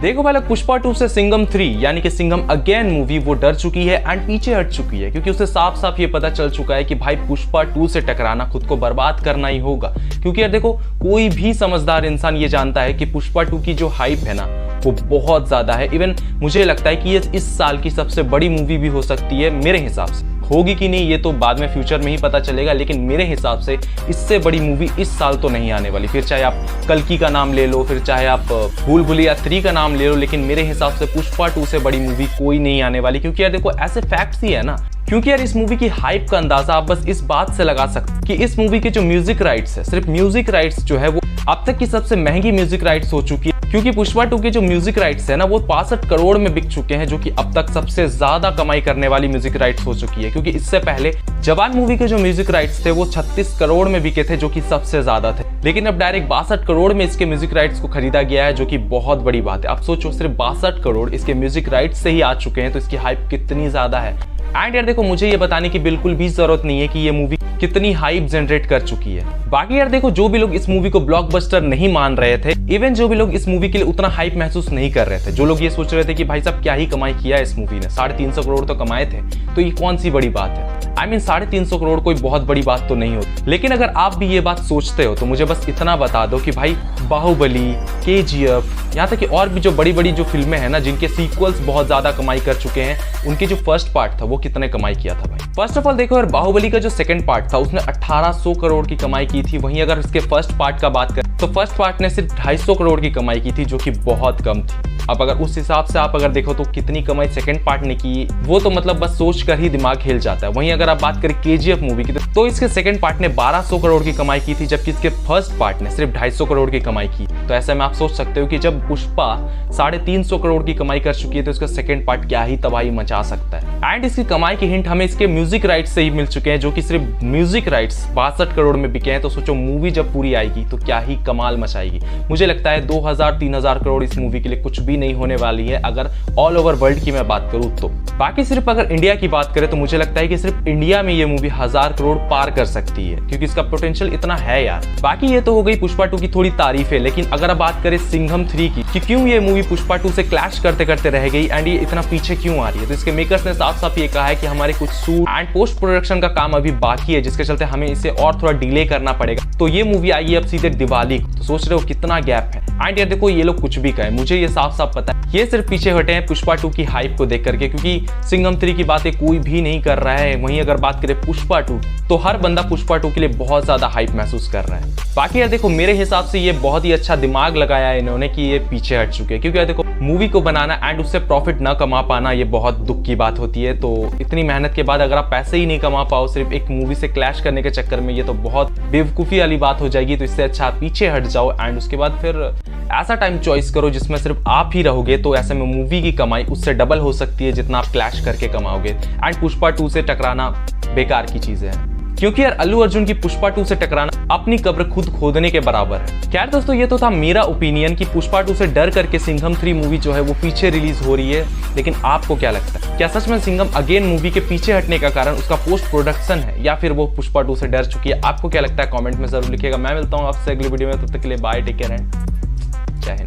देखो पहले पुष्पा 2 से सिंघम 3 यानी कि सिंघम अगेन मूवी वो डर चुकी है एंड पीछे हट चुकी है, क्योंकि उसे साफ साफ ये पता चल चुका है कि भाई पुष्पा 2 से टकराना खुद को बर्बाद करना ही होगा। क्योंकि यार देखो, कोई भी समझदार इंसान ये जानता है कि पुष्पा 2 की जो हाइप है ना वो बहुत ज्यादा है। इवन मुझे लगता है कि ये इस साल की सबसे बड़ी मूवी भी हो सकती है मेरे हिसाब से। होगी कि नहीं ये तो बाद में फ्यूचर में ही पता चलेगा, लेकिन मेरे हिसाब से इससे बड़ी मूवी इस साल तो नहीं आने वाली। फिर चाहे आप कल्कि का नाम ले लो, फिर चाहे आप भूल भुलैया 3 का नाम ले लो, लेकिन मेरे हिसाब से पुष्पा 2 से बड़ी मूवी कोई नहीं आने वाली। क्योंकि यार देखो, ऐसे फैक्ट्स ही है ना। क्योंकि यार इस मूवी की हाइप का अंदाजा आप बस इस बात से लगा सकते कि इस मूवी के जो म्यूजिक राइट्स है, सिर्फ म्यूजिक राइट्स जो है वो अब तक की सबसे महंगी म्यूजिक राइट्स हो चुकी है। क्योंकि पुष्पा 2 के जो म्यूजिक राइट्स है ना वो 65 करोड़ में बिक चुके हैं, जो कि अब तक सबसे ज्यादा कमाई करने वाली म्यूजिक राइट्स हो चुकी है। क्योंकि इससे पहले जवान मूवी के जो म्यूजिक राइट्स थे वो 36 करोड़ में बिके थे, जो कि सबसे ज्यादा थे। लेकिन अब डायरेक्ट 62 करोड़ में इसके म्यूजिक राइट्स को खरीदा गया है, जो कि बहुत बड़ी बात है। अब सोचो, सिर्फ 62 करोड़ इसके म्यूजिक राइट्स से ही आ चुके हैं, तो इसकी हाइप कितनी ज्यादा है। एंड यार देखो, मुझे ये बताने की बिल्कुल भी जरूरत नहीं है कि ये मूवी कितनी हाइप जनरेट कर चुकी है। बाकी यार देखो, जो भी लोग इस मूवी को ब्लॉकबस्टर नहीं मान रहे थे, इवन जो भी लोग इस मूवी के लिए उतना हाइप महसूस नहीं कर रहे थे, जो लोग ये सोच रहे थे कि भाई साहब क्या ही कमाई किया है इस मूवी ने, 350 करोड़ तो कमाए थे, तो ये कौन सी बड़ी बात है। I mean 350 करोड़ कोई बहुत बड़ी बात तो नहीं होती। लेकिन अगर आप भी ये बात सोचते हो तो मुझे बस इतना बता दो कि भाई बाहुबली, KGF, यहाँ तक कि और भी जो बड़ी बड़ी जो फिल्में हैं ना जिनके सीक्वल्स बहुत ज्यादा कमाई कर चुके हैं, उनकी जो फर्स्ट पार्ट था वो कितने कमाई किया था भाई। फर्स्ट ऑफ ऑल देखो यार, बाहुबली का जो सेकंड पार्ट था उसने 1800 करोड़ की कमाई की थी। वहीं अगर उसके फर्स्ट पार्ट का बात करें तो फर्स्ट पार्ट ने सिर्फ 250 करोड़ की कमाई की थी, जो कि बहुत कम थी। अब अगर उस हिसाब से आप अगर देखो तो कितनी कमाई सेकंड पार्ट ने की, वो तो मतलब बस सोच कर ही दिमाग हिल जाता है। वहीं अगर आप बात करें KGF मूवी की तो इसके सेकंड पार्ट ने 1200 करोड़ की कमाई की थी, जबकि इसके फर्स्ट पार्ट ने सिर्फ 250 करोड़ की कमाई की। तो ऐसे में आप सोच सकते हो कि जब पुष्पा 350 करोड़ की कमाई कर चुकी है तो इसका सेकंड पार्ट क्या ही तबाही मचा सकता है। एंड इसकी कमाई की हिंट हमें इसके म्यूजिक राइट्स से ही मिल चुके हैं, जो कि सिर्फ म्यूजिक राइट्स 62 करोड़ में बिके हैं। तो सोचो मूवी जब पूरी आएगी तो क्या ही कमाल मचाएगी। मुझे लगता है 2000-3000 करोड़ इस मूवी के लिए कुछ भी नहीं होने वाली है, अगर ऑल ओवर वर्ल्ड की मैं बात करूं तो। बाकी सिर्फ अगर इंडिया की बात करें तो मुझे लगता है कि सिर्फ इंडिया में ये मूवी 1000 करोड़ पार कर सकती है, क्योंकि इसका पोटेंशियल इतना है यार। बाकी ये तो हो गई पुष्पा 2 की थोड़ी तारीफ है, लेकिन अगर आप बात करें सिंघम 3 की कि क्यों ये मूवी पुष्पा 2 से क्लैश करते करते रह गई एंड ये इतना पीछे क्यों आ रही है, तो इसके मेकर्स ने साफ साफ ये कहा है कि हमारे कुछ शूट एंड पोस्ट प्रोडक्शन का काम अभी बाकी है, जिसके चलते हमें इसे और थोड़ा डिले करना पड़ेगा। तो ये मूवी आई अब सीधे दिवाली को, तो सोच रहे हो कितना गैप है। एंड यार देखो, ये लोग कुछ भी कहें, मुझे ये साफ साफ पता है ये सिर्फ पीछे हटे हैं पुष्पा 2 की हाइप को देख करके, क्योंकि सिंघम 3 की बातें कोई भी नहीं कर रहा है। वहीं अगर बात करें पुष्पा 2 तो हर बंदा पुष्पा 2 के लिए बहुत ज्यादा हाइप महसूस कर रहा है। बाकी यार देखो, मेरे हिसाब से ये बहुत ही अच्छा दिमाग लगाया है इन्होंने कि ये पीछे हट चुके हैं, क्योंकि यार देखो मूवी को बनाना एंड उससे प्रॉफिट ना कमा पाना ये बहुत दुख की बात होती है। तो इतनी मेहनत के बाद अगर आप पैसे ही नहीं कमा पाओ सिर्फ एक मूवी से क्लैश करने के चक्कर में, ये तो बहुत बेवकूफ़ी वाली बात हो जाएगी। तो इससे अच्छा आप पीछे हट जाओ एंड उसके बाद फिर ऐसा टाइम चॉइस करो जिसमें सिर्फ आप ही रहोगे, तो ऐसे में मूवी की कमाई उससे डबल हो सकती है जितना आप क्लैश करके कमाओगे। एंड पुष्पा 2 से टकराना बेकार की चीज़ है, क्योंकि यार अल्लू अर्जुन की पुष्पा 2 से टकराना अपनी कब्र खुद खोदने के बराबर है। खैर दोस्तों, ये तो था मेरा ओपिनियन कि पुष्पा 2 से डर करके सिंघम 3 मूवी जो है वो पीछे रिलीज हो रही है। लेकिन आपको क्या लगता है, क्या सच में सिंघम अगेन मूवी के पीछे हटने का कारण उसका पोस्ट प्रोडक्शन है, या फिर वो पुष्पा 2 से डर चुकी है? आपको क्या लगता है कमेंट में जरूर लिखिएगा। मैं मिलता हूँ आपसे अगली वीडियो में, तब तक के लिए बाय, टेक केयर एंड जय हिंद।